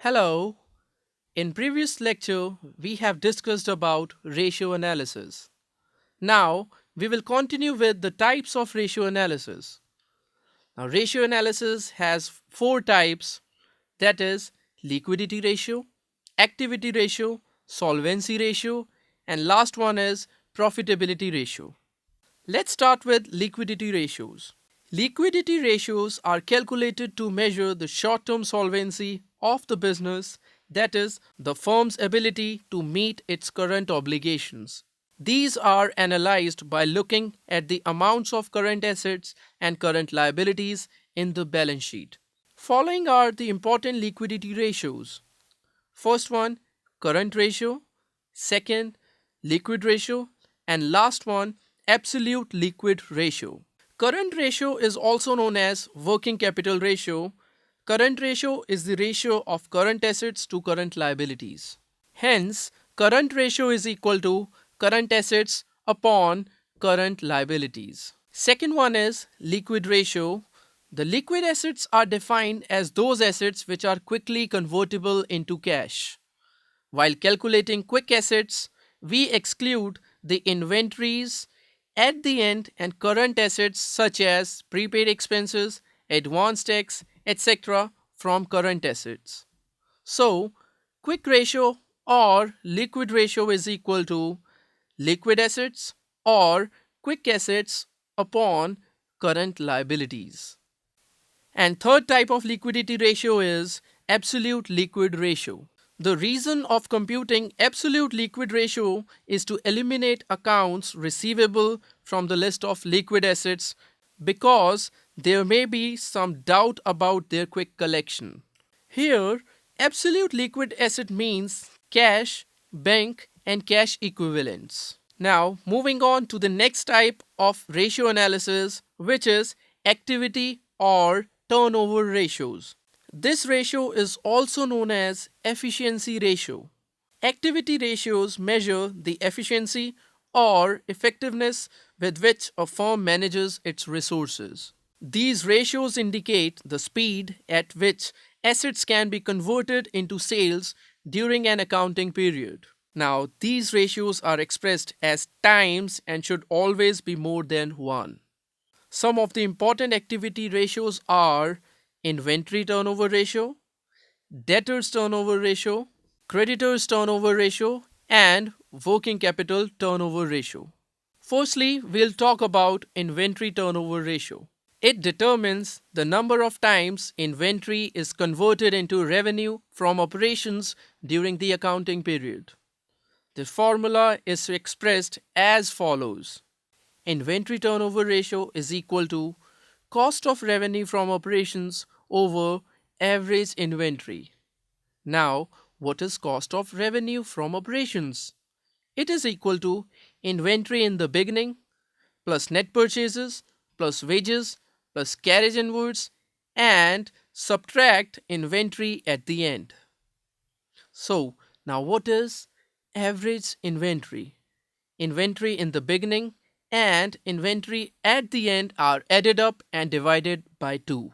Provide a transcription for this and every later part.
Hello. In previous lecture, we have discussed about ratio analysis. Now, we will continue with the types of ratio analysis. Now, ratio analysis has four types, that is liquidity ratio, activity ratio, solvency ratio, and last one is profitability ratio. Let's start with liquidity ratios. Liquidity ratios are calculated to measure the short term solvency of the business, that is, the firm's ability to meet its current obligations. These are analyzed by looking at the amounts of current assets and current liabilities in the balance sheet. Following are the important liquidity ratios. First one, current ratio, second, liquid ratio, and last one, absolute liquid ratio. Current ratio is also known as working capital ratio. Current ratio is the ratio of current assets to current liabilities. Hence, current ratio is equal to current assets upon current liabilities. Second one is liquid ratio. The liquid assets are defined as those assets which are quickly convertible into cash. While calculating quick assets, we exclude the inventories at the end and current assets such as prepaid expenses, advance tax, etc. from current assets. So, quick ratio or liquid ratio is equal to liquid assets or quick assets upon current liabilities. And third type of liquidity ratio is absolute liquid ratio. The reason of computing absolute liquid ratio is to eliminate accounts receivable from the list of liquid assets because there may be some doubt about their quick collection. Here, absolute liquid asset means cash, bank, and cash equivalents. Now, moving on to the next type of ratio analysis, which is activity or turnover ratios. This ratio is also known as efficiency ratio. Activity ratios measure the efficiency or effectiveness with which a firm manages its resources. These ratios indicate the speed at which assets can be converted into sales during an accounting period. Now, these ratios are expressed as times and should always be more than 1. Some of the important activity ratios are inventory turnover ratio, debtors turnover ratio, creditors turnover ratio, and working capital turnover ratio. Firstly, we'll talk about inventory turnover ratio. It determines the number of times inventory is converted into revenue from operations during the accounting period. The formula is expressed as follows. Inventory turnover ratio is equal to cost of revenue from operations over average inventory. Now, what is cost of revenue from operations? It is equal to inventory in the beginning plus net purchases plus wages plus carriage inwards and subtract inventory at the end. So, now what is average inventory? Inventory in the beginning and inventory at the end are added up and divided by 2.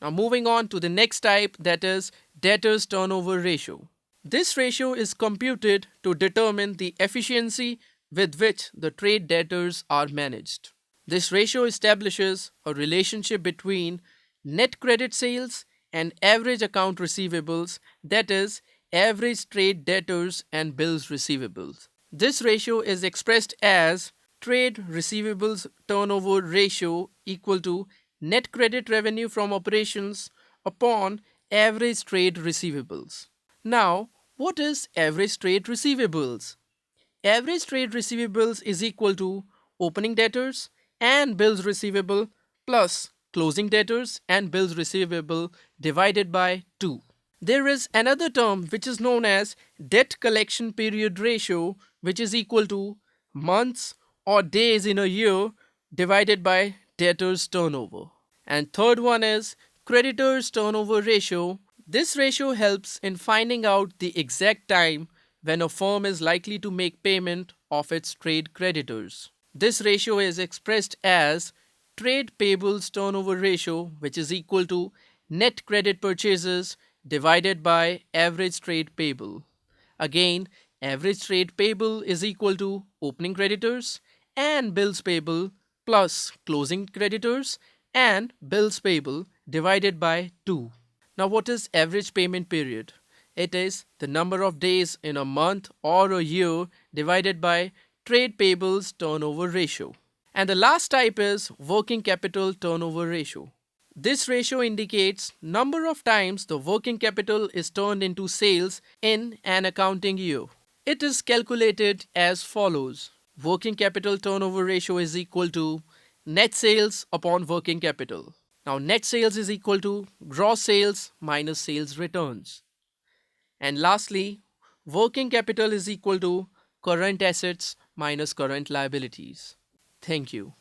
Now moving on to the next type, that is debtors turnover ratio. This ratio is computed to determine the efficiency with which the trade debtors are managed. This ratio establishes a relationship between net credit sales and average account receivables, that is average trade debtors and bills receivables. This ratio is expressed as trade receivables turnover ratio equal to net credit revenue from operations upon average trade receivables. Now, what is average trade receivables? Average trade receivables is equal to opening debtors and bills receivable plus closing debtors and bills receivable divided by 2. There is another term which is known as debt collection period ratio, which is equal to months or days in a year divided by debtors turnover. And third one is creditors turnover ratio. This ratio helps in finding out the exact time when a firm is likely to make payment of its trade creditors. This ratio is expressed as trade payables turnover ratio, which is equal to net credit purchases divided by average trade payable. Again, average trade payable is equal to opening creditors and bills payable plus closing creditors and bills payable divided by 2. Now, what is average payment period? It is the number of days in a month or a year divided by trade payables turnover ratio. And the last type is working capital turnover ratio. This ratio indicates number of times the working capital is turned into sales in an accounting year. It is calculated as follows. Working capital turnover ratio is equal to net sales upon working capital. Now, net sales is equal to gross sales minus sales returns. And lastly, working capital is equal to current assets minus current liabilities. Thank you.